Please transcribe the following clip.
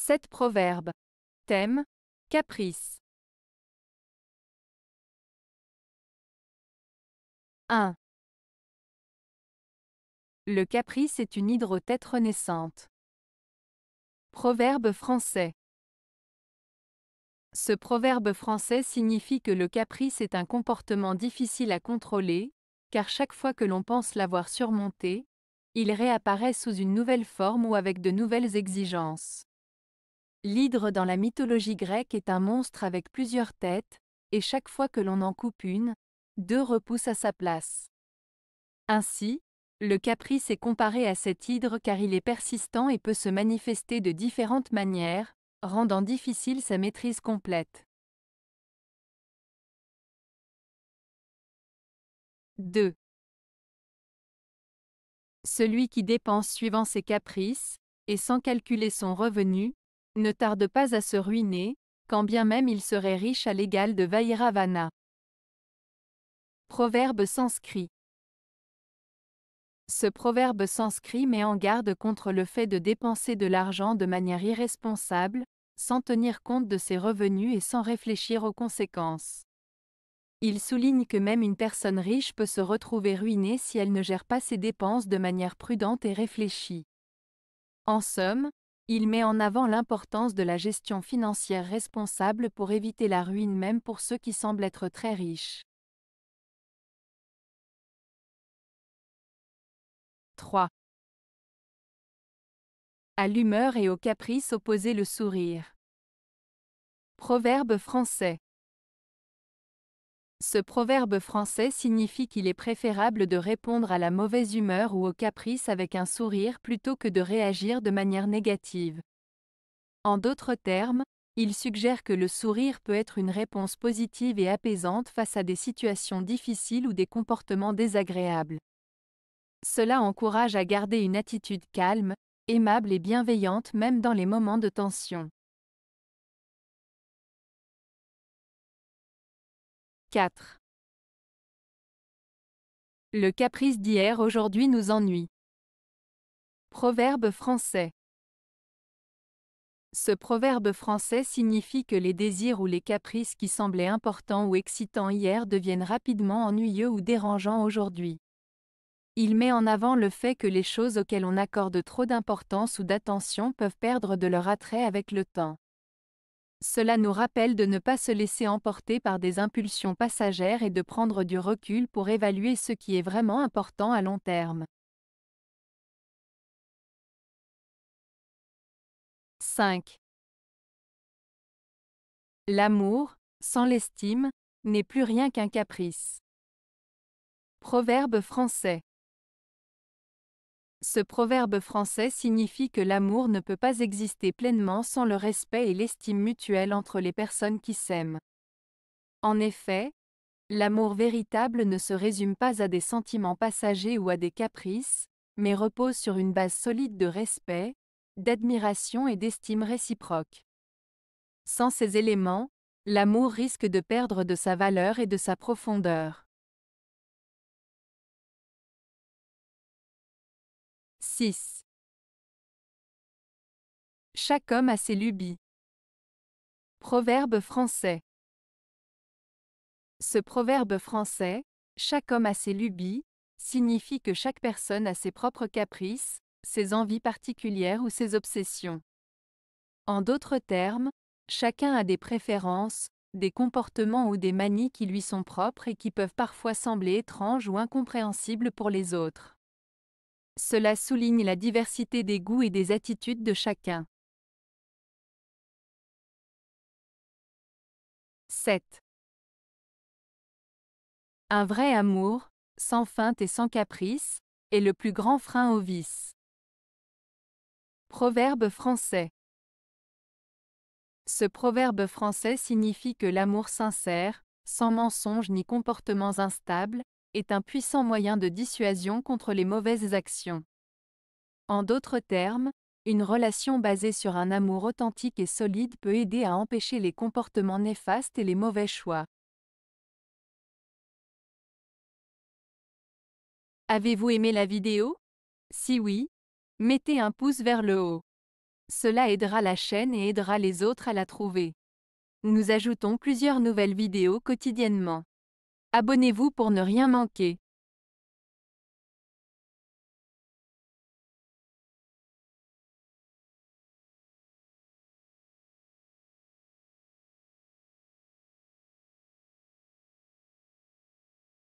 7 proverbes. Thème: caprice. 1. Le caprice est une hydre aux têtes renaissantes. Proverbe français. Ce proverbe français signifie que le caprice est un comportement difficile à contrôler, car chaque fois que l'on pense l'avoir surmonté, il réapparaît sous une nouvelle forme ou avec de nouvelles exigences. L'hydre dans la mythologie grecque est un monstre avec plusieurs têtes, et chaque fois que l'on en coupe une, deux repoussent à sa place. Ainsi, le caprice est comparé à cet hydre car il est persistant et peut se manifester de différentes manières, rendant difficile sa maîtrise complète. 2. Celui qui dépense suivant ses caprices, et sans calculer son revenu, ne tarde pas à se ruiner, quand bien même il serait riche à l'égal de Vairavana. Proverbe sanskrit. Ce proverbe sanskrit met en garde contre le fait de dépenser de l'argent de manière irresponsable, sans tenir compte de ses revenus et sans réfléchir aux conséquences. Il souligne que même une personne riche peut se retrouver ruinée si elle ne gère pas ses dépenses de manière prudente et réfléchie. En somme, il met en avant l'importance de la gestion financière responsable pour éviter la ruine même pour ceux qui semblent être très riches. 3. À l'humeur et au caprice opposé le sourire. Proverbe français. Ce proverbe français signifie qu'il est préférable de répondre à la mauvaise humeur ou au caprice avec un sourire plutôt que de réagir de manière négative. En d'autres termes, il suggère que le sourire peut être une réponse positive et apaisante face à des situations difficiles ou des comportements désagréables. Cela encourage à garder une attitude calme, aimable et bienveillante même dans les moments de tension. 4. Le caprice d'hier aujourd'hui nous ennuie. Proverbe français. Ce proverbe français signifie que les désirs ou les caprices qui semblaient importants ou excitants hier deviennent rapidement ennuyeux ou dérangeants aujourd'hui. Il met en avant le fait que les choses auxquelles on accorde trop d'importance ou d'attention peuvent perdre de leur attrait avec le temps. Cela nous rappelle de ne pas se laisser emporter par des impulsions passagères et de prendre du recul pour évaluer ce qui est vraiment important à long terme. 5. L'amour, sans l'estime, n'est plus rien qu'un caprice. Proverbe français. Ce proverbe français signifie que l'amour ne peut pas exister pleinement sans le respect et l'estime mutuelle entre les personnes qui s'aiment. En effet, l'amour véritable ne se résume pas à des sentiments passagers ou à des caprices, mais repose sur une base solide de respect, d'admiration et d'estime réciproque. Sans ces éléments, l'amour risque de perdre de sa valeur et de sa profondeur. 6. Chaque homme a ses lubies. Proverbe français. Ce proverbe français, chaque homme a ses lubies, signifie que chaque personne a ses propres caprices, ses envies particulières ou ses obsessions. En d'autres termes, chacun a des préférences, des comportements ou des manies qui lui sont propres et qui peuvent parfois sembler étranges ou incompréhensibles pour les autres. Cela souligne la diversité des goûts et des attitudes de chacun. 7. Un vrai amour, sans feinte et sans caprice, est le plus grand frein au vice. Proverbe français. Ce proverbe français signifie que l'amour sincère, sans mensonge ni comportements instables, est un puissant moyen de dissuasion contre les mauvaises actions. En d'autres termes, une relation basée sur un amour authentique et solide peut aider à empêcher les comportements néfastes et les mauvais choix. Avez-vous aimé la vidéo? Si oui, mettez un pouce vers le haut. Cela aidera la chaîne et aidera les autres à la trouver. Nous ajoutons plusieurs nouvelles vidéos quotidiennement. Abonnez-vous pour ne rien manquer.